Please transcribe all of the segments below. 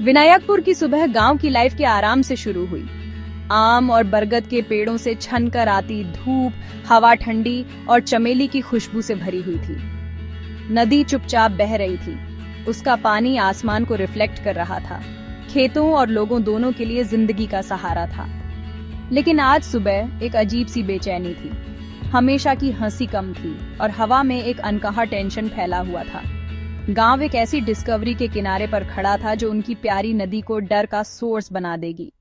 विनायकपुर की सुबह गांव की लाइफ के आराम से शुरू हुई। आम और बरगद के पेड़ों से छनकर आती धूप, हवा ठंडी और चमेली की खुशबू से भरी हुई थी। नदी चुपचाप बह रही थी। उसका पानी आसमान को रिफ्लेक्ट कर रहा था। खेतों और लोगों दोनों के लिए जिंदगी का सहारा था। लेकिन आज सुबह एक अजीब सी बेचैनी थी। हमेशा की हंसी कम थी और हवा में एक अनकहा टेंशन फैला हुआ था। गांव एक ऐसी डिस्कवरी के किनारे पर खड़ा था जो उनकी प्यारी नदी को डर का सोर्स बना देगी।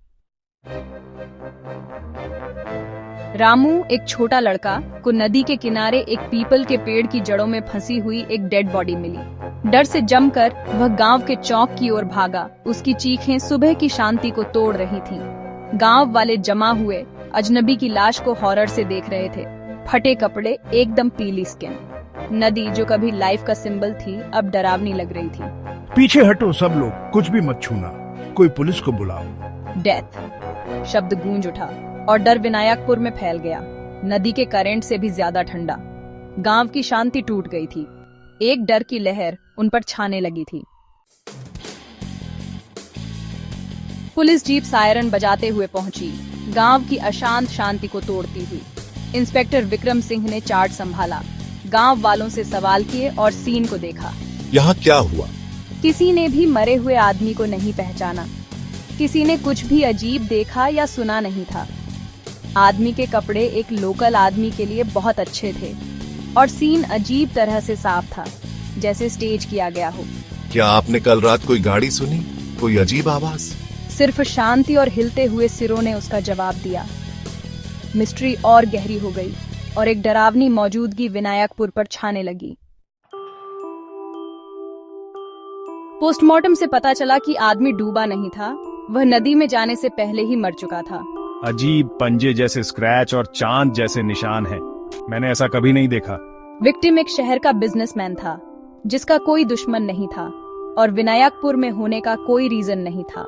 रामू, एक छोटा लड़का, को नदी के किनारे एक पीपल के पेड़ की जड़ों में फंसी हुई एक डेड बॉडी मिली। डर से जमकर वह गांव के चौक की ओर भागा। उसकी चीखें सुबह की शांति को तोड़ रही थीं। गांव वाले जमा हुए अजनबी की लाश को हॉरर से देख रहे थे। फटे कपड़े, एकदम पीली स्किन। नदी जो कभी लाइफ का सिंबल थी अब डरावनी लग रही थी। पीछे हटो सब लोग, कुछ भी मत छूना, कोई पुलिस को बुलाओ। डेथ शब्द गूंज उठा और डर विनायकपुर में फैल गया। नदी के करंट से भी ज्यादा ठंडा। गांव की शांति टूट गई थी। एक डर की लहर उन पर छाने लगी थी। पुलिस जीप सायरन बजाते हुए पहुंची, गांव की अशांत शांति को तोड़ती हुई। इंस्पेक्टर विक्रम सिंह ने चार्ज संभाला, गांव वालों से सवाल किए और सीन को देखा। यहाँ क्या हुआ? किसी ने भी मरे हुए आदमी को नहीं पहचाना। किसी ने कुछ भी अजीब देखा या सुना नहीं था। आदमी के कपड़े एक लोकल आदमी के लिए बहुत अच्छे थे और सीन अजीब तरह से साफ था, जैसे स्टेज किया गया हो। क्या आपने कल रात कोई गाड़ी सुनी? कोई अजीब आवाज? सिर्फ शांति और हिलते हुए सिरों ने उसका जवाब दिया। मिस्ट्री और गहरी हो गई और एक डरावनी मौजूदगी विनायकपुर पर छाने लगी। पोस्टमार्टम से पता चला कि आदमी डूबा नहीं था, वह नदी में जाने से पहले ही मर चुका था। अजीब पंजे जैसे स्क्रैच और चांद जैसे निशान हैं। मैंने ऐसा कभी नहीं देखा। विक्टिम एक शहर का बिजनेसमैन था जिसका कोई दुश्मन नहीं था और विनायकपुर में होने का कोई रीजन नहीं था।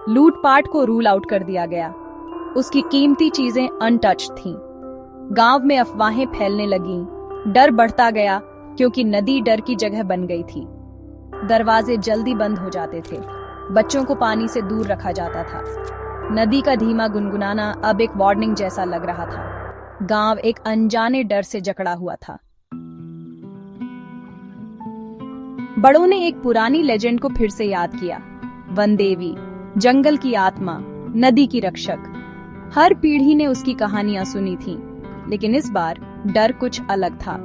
लूटपाट को रूल आउट कर दिया गया। उसकी कीमती चीजें अनटच्ड थीं। गांव में अफवाहें फैलने लगीं। डर बढ़ता गया क्योंकि नदी डर की जगह बन गई थी। दरवाजे जल्दी बंद हो जाते थे। बच्चों को पानी से दूर रखा जाता था। नदी का धीमा गुनगुनाना अब एक वार्निंग जैसा लग रहा था। गांव एक अनजाने डर से जकड़ा हुआ था। बड़ों ने एक पुरानी लेजेंड को फिर से याद किया। वनदेवी, जंगल की आत्मा, नदी की रक्षक। हर पीढ़ी ने उसकी कहानियां सुनी थीं, लेकिन इस बार डर कुछ अलग था।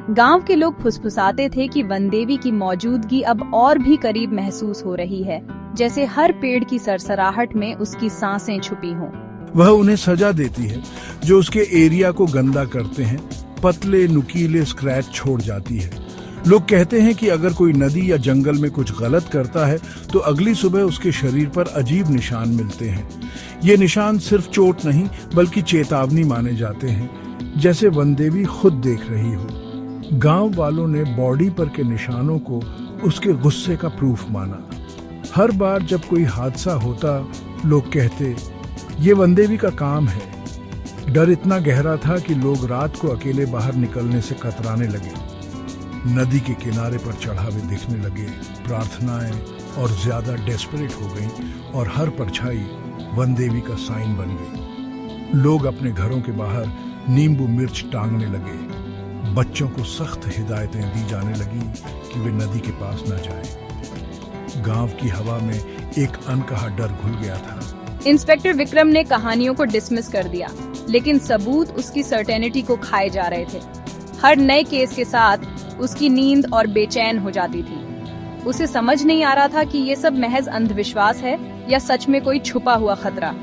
गांव के लोग फुसफुसाते थे कि वनदेवी की मौजूदगी अब और भी करीब महसूस हो रही है, जैसे हर पेड़ की सरसराहट में उसकी सांसें छुपी हों। वह उन्हें सजा देती है जो उसके एरिया को गंदा करते हैं। पतले नुकीले स्क्रैच छोड़ जाती है। लोग कहते हैं कि अगर कोई नदी या जंगल में कुछ गलत करता है तो अगली सुबह उसके शरीर पर अजीब निशान मिलते हैं। ये निशान सिर्फ चोट नहीं बल्कि चेतावनी माने जाते हैं, जैसे वनदेवी खुद देख रही हो। गांव वालों ने बॉडी पर के निशानों को उसके गुस्से का प्रूफ माना। हर बार जब कोई हादसा होता लोग कहते ये वनदेवी का काम है। डर इतना गहरा था कि लोग रात को अकेले बाहर निकलने से कतराने लगे। नदी के किनारे पर चढ़ावे दिखने लगे। प्रार्थनाएं और ज्यादा डेस्परेट हो गईं और हर परछाई वनदेवी का साइन बन गई। लोग अपने घरों के बाहर नींबू मिर्च टांगने लगे। बच्चों को सख्त हिदायतें दी जाने लगी कि वे नदी के पास न जाएं। गांव की हवा में एक अनकहा डर घुल गया था। इंस्पेक्टर विक्रम ने कहानियों को डिसमिस कर दिया, लेकिन सबूत उसकी सर्टेनिटी को खाए जा रहे थे। हर नए केस के साथ उसकी नींद और बेचैन हो जाती थी। उसे समझ नहीं आ रहा था कि ये सब महज अंधविश्वास है या सच में कोई छुपा हुआ खतरा।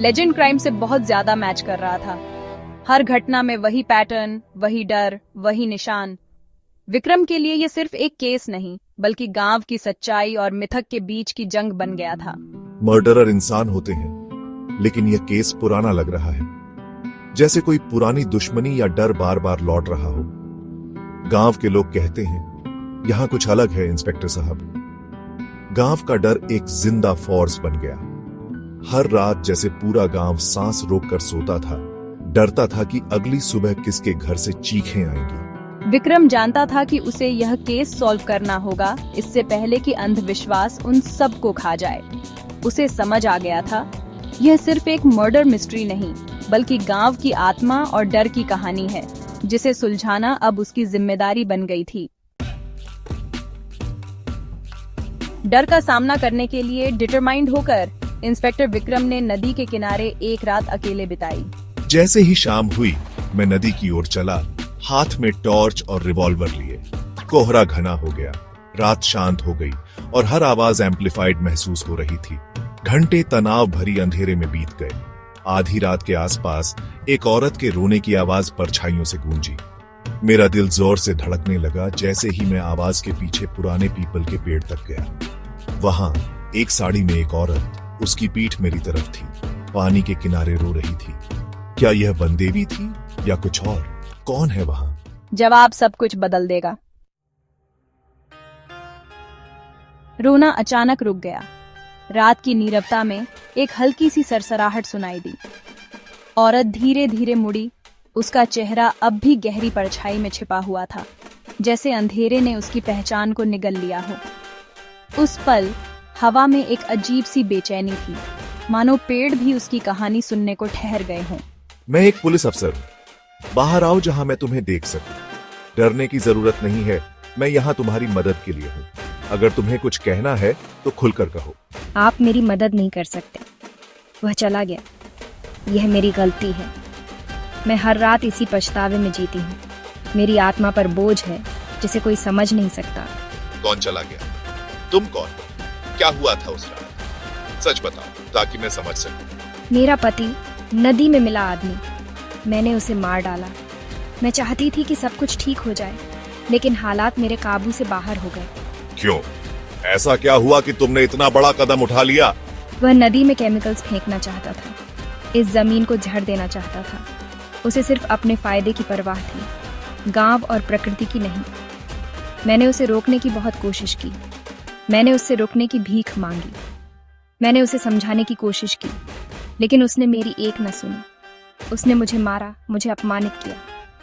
लेजेंड क्राइम से बहुत ज्यादा मैच कर रहा था। हर घटना में वही पैटर्न, वही डर, वही निशान। विक्रम के लिए ये सिर्फ एक केस नहीं बल्कि गांव की सच्चाई और मिथक के बीच की जंग बन गया था। मर्डरर इंसान होते हैं, लेकिन यह केस पुराना लग रहा है, जैसे कोई पुरानी दुश्मनी या डर बार बार लौट रहा हो। गांव के लोग कहते हैं यहाँ कुछ अलग है इंस्पेक्टर साहब। गांव का डर एक जिंदा फोर्स बन गया। हर रात जैसे पूरा गांव सांस रोककर सोता था, डरता था कि अगली सुबह किसके घर से चीखें आएंगी। विक्रम जानता था कि उसे यह केस सॉल्व करना होगा इससे पहले कि अंधविश्वास उन सबको खा जाए। उसे समझ आ गया था यह सिर्फ एक मर्डर मिस्ट्री नहीं बल्कि गांव की आत्मा और डर की कहानी है जिसे सुलझाना अब उसकी जिम्मेदारी बन गई थी। डर का सामना करने के लिए डिटरमाइंड होकर इंस्पेक्टर विक्रम ने नदी के किनारे एक रात अकेले बिताई। जैसे ही शाम हुई मैं नदी की ओर चला, हाथ में टॉर्च और रिवॉल्वर लिए। कोहरा घना हो गया, रात शांत हो गई और हर आवाज एम्पलीफाइड महसूस हो रही थी। घंटे तनाव भरी अंधेरे में बीत गए। आधी रात के आसपास एक औरत के रोने की आवाज परछाइयों से गूंजी। मेरा दिल जोर से धड़कने लगा जैसे ही मैं आवाज के पीछे पुराने पीपल के पेड़ तक गया। वहां एक साड़ी में एक औरत, उसकी पीठ मेरी तरफ थी, पानी के किनारे रो रही थी। क्या यह वनदेवी थी या कुछ और? कौन है वहां? जवाब सब कुछ बदल देगा। रोना अचानक रुक गया। रात की नीरवता में एक हल्की सी सरसराहट सुनाई दी। औरत धीरे धीरे मुड़ी। उसका चेहरा अब भी गहरी परछाई में छिपा हुआ था, जैसे अंधेरे ने उसकी पहचान को निगल लिया हो। उस पल हवा में एक अजीब सी बेचैनी थी, मानो पेड़ भी उसकी कहानी सुनने को ठहर गए हों। मैं एक पुलिस अफसर हूं। बाहर आओ जहां मैं तुम्हें देख सकूं। डरने की जरूरत नहीं है, मैं यहाँ तुम्हारी मदद के लिए हूँ। अगर तुम्हें कुछ कहना है तो खुलकर कहो। आप मेरी मदद नहीं कर सकते। वह चला गया। यह मेरी गलती है। मैं हर रात इसी पछतावे में जीती हूँ। मेरी आत्मा पर बोझ है जिसे कोई समझ नहीं सकता। कौन चला गया? तुम कौन? क्या हुआ था उस रात? सच बताओ ताकि मैं समझ सकूं। मेरा पति, नदी में मिला आदमी। मैंने उसे मार डाला। मैं चाहती थी कि सब कुछ ठीक हो जाए, लेकिन हालात मेरे काबू से बाहर हो गए। क्यों? ऐसा क्या हुआ कि तुमने इतना बड़ा कदम उठा लिया? वह नदी में केमिकल्स फेंकना चाहता था। इस जमीन को झड़ देना चाहता था। उसे सिर्फ अपने फायदे की परवाह थी, गांव और प्रकृति की नहीं। मैंने उसे रोकने की बहुत कोशिश की। मैंने उससे रुकने की भीख मांगी। मैंने उसे समझाने की कोशिश की, लेकिन उसने मेरी एक न सुनी। उसने मुझे मारा, मुझे अपमानित किया।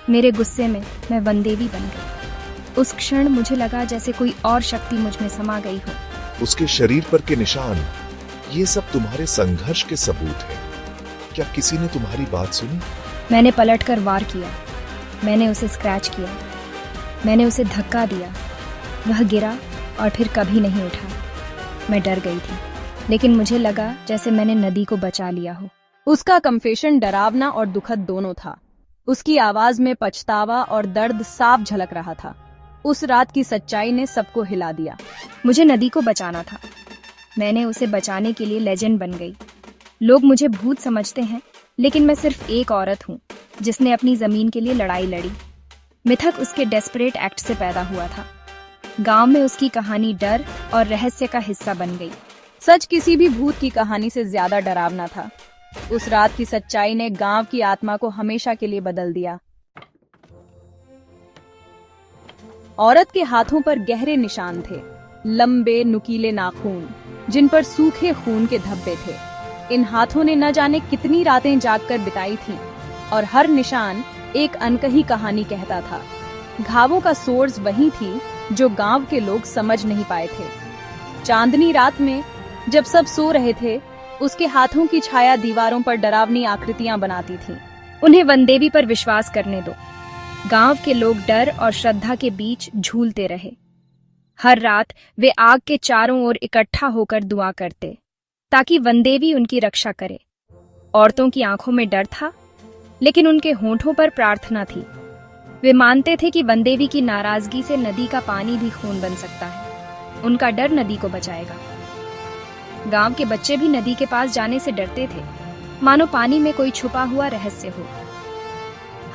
मेरे गुस्से में मैं वनदेवी बन गई। उस क्षण मुझे लगा जैसे कोई और शक्ति मुझ में समा गई हो। उसके शरीर पर के निशान, ये सब तुम्हारे संघर्ष के सबूत हैं। क्या किसी ने तुम्हारी बात सुनी? मैंने पलटकर वार किया। मैंने उसे स्क्रैच किया। मैंने उसे धक्का दिया। वह गिरा और फिर कभी नहीं उठा। मैं डर गई थी, लेकिन मुझे लगा जैसे मैंने नदी को बचा लिया हो। उसका कन्फेशन डरावना और दुखद दोनों था। उसकी आवाज में पछतावा और दर्द साफ झलक रहा था। उस रात की सच्चाई ने सबको हिला दिया। मुझे नदी को बचाना था। मैंने उसे बचाने के लिए लेजेंड बन गई। लोग मुझे भूत समझते हैं, लेकिन मैं सिर्फ एक औरत हूँ जिसने अपनी जमीन के लिए लड़ाई लड़ी। मिथक उसके डेस्परेट एक्ट से पैदा हुआ था। गांव में उसकी कहानी डर और रहस्य का हिस्सा बन गई। सच किसी भी भूत की कहानी से ज्यादा डरावना था। उस रात की सच्चाई ने गांव की आत्मा को हमेशा के लिए बदल दिया। औरत के हाथों पर गहरे निशान थे, लंबे नुकीले नाखून जिन पर सूखे खून के धब्बे थे। इन हाथों ने न जाने कितनी रातें जागकर बिताई थीं, और हर निशान एक अनकही कहानी कहता था। घावों का सोर्स वही थी जो गांव के लोग समझ नहीं पाए थे। चांदनी रात में जब सब सो रहे थे, उसके हाथों की छाया दीवारों पर डरावनी आकृतियां बनाती थी। उन्हें वनदेवी पर विश्वास करने दो। गांव के लोग डर और श्रद्धा के बीच झूलते रहे। हर रात वे आग के चारों ओर इकट्ठा होकर दुआ करते ताकि वनदेवी उनकी रक्षा करे। औरतों की आंखों में डर था, लेकिन उनके होंठों पर प्रार्थना थी। वे मानते थे कि वनदेवी की नाराजगी से नदी का पानी भी खून बन सकता है। उनका डर नदी को बचाएगा। गांव के बच्चे भी नदी के पास जाने से डरते थे, मानो पानी में कोई छुपा हुआ रहस्य हो।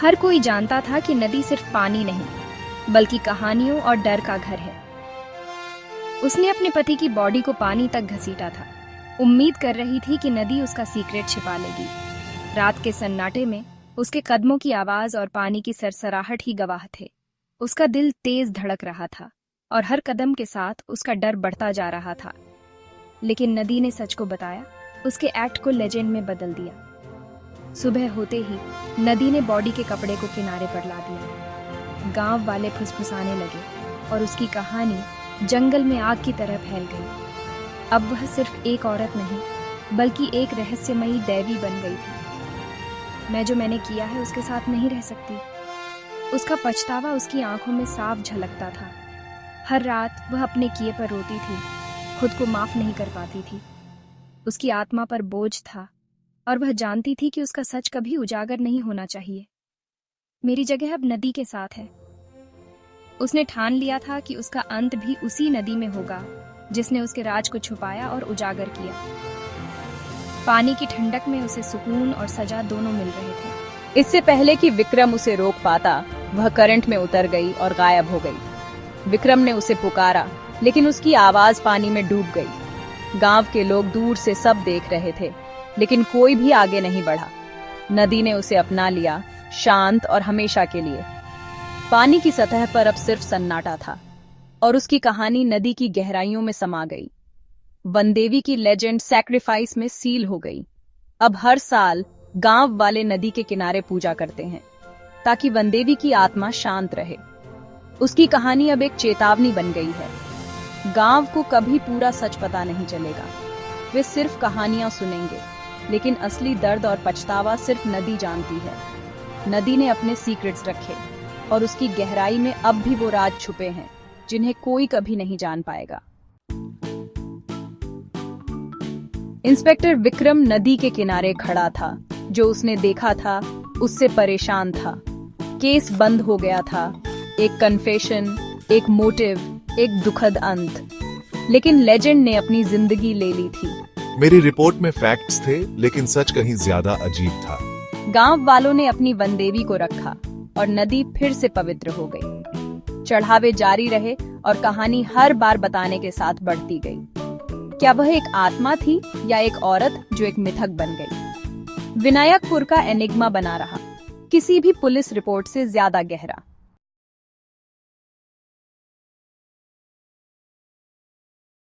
हर कोई जानता था कि नदी सिर्फ पानी नहीं, बल्कि कहानियों और डर का घर है। उसने अपने पति की बॉडी को पानी तक घसीटा था, उम्मीद कर रही थी कि नदी उसका सीक्रेट छिपा लेगी। रात के सन्नाटे में उसके कदमों की आवाज और पानी की सरसराहट ही गवाह थे। उसका दिल तेज धड़क रहा था और हर कदम के साथ उसका डर बढ़ता जा रहा था। लेकिन नदी ने सच को बताया, उसके एक्ट को लेजेंड में बदल दिया। सुबह होते ही नदी ने बॉडी के कपड़े को किनारे पर ला दिया। गांव वाले फुसफुसाने लगे और उसकी कहानी जंगल में आग की तरह फैल गई। अब वह सिर्फ एक औरत नहीं बल्कि एक रहस्यमयी दैवी बन गई थी। मैं जो मैंने किया है उसके साथ नहीं रह सकती। उसका पछतावा उसकी आंखों में साफ झलकता था। हर रात वह अपने किए पर रोती थी, खुद को माफ नहीं कर पाती थी। उसकी आत्मा पर बोझ था और वह जानती थी कि उसका सच कभी उजागर नहीं होना चाहिए। मेरी जगह अब नदी के साथ है। उसने ठान लिया था कि उसका अंत भी उसी नदी में होगा जिसने उसके राज को छुपाया और उजागर किया। पानी की ठंडक में उसे सुकून और सजा दोनों मिल रहे थे। इससे पहले कि विक्रम उसे रोक पाता, वह करंट में उतर गई और गायब हो गई। विक्रम ने उसे पुकारा, लेकिन उसकी आवाज पानी में डूब गई। गांव के लोग दूर से सब देख रहे थे, लेकिन कोई भी आगे नहीं बढ़ा। नदी ने उसे अपना लिया, शांत और हमेशा के लिए। पानी की सतह पर अब सिर्फ सन्नाटा था और उसकी कहानी नदी की गहराइयों में समा गई। वनदेवी की लेजेंड सैक्रिफाइस में सील हो गई। अब हर साल गांव वाले नदी के किनारे पूजा करते हैं ताकि वनदेवी की आत्मा शांत रहे। उसकी कहानी अब एक चेतावनी बन गई है। गांव को कभी पूरा सच पता नहीं चलेगा। वे सिर्फ कहानियां सुनेंगे, लेकिन असली दर्द और पछतावा सिर्फ नदी जानती है। नदी ने अपने सीक्रेट्स रखे और उसकी गहराई में अब भी वो राज छुपे हैं जिन्हें कोई कभी नहीं जान पाएगा। इंस्पेक्टर विक्रम नदी के किनारे खड़ा था। जो उसने देखा था उससे परेशान था। केस बंद हो गया था। एक कन्फेशन, एक मोटिव, एक दुखद अंत। लेकिन लेजेंड ने अपनी जिंदगी ले ली थी। मेरी रिपोर्ट में फैक्ट्स थे, लेकिन सच कहीं ज्यादा अजीब था। गांव वालों ने अपनी वनदेवी को रखा और नदी फिर से पवित्र हो गई। चढ़ावे जारी रहे और कहानी हर बार बताने के साथ बढ़ती गई। क्या वह एक आत्मा थी या एक औरत जो एक मिथक बन गई? विनायकपुर का एनिग्मा बना रहा, किसी भी पुलिस रिपोर्ट से ज्यादा गहरा।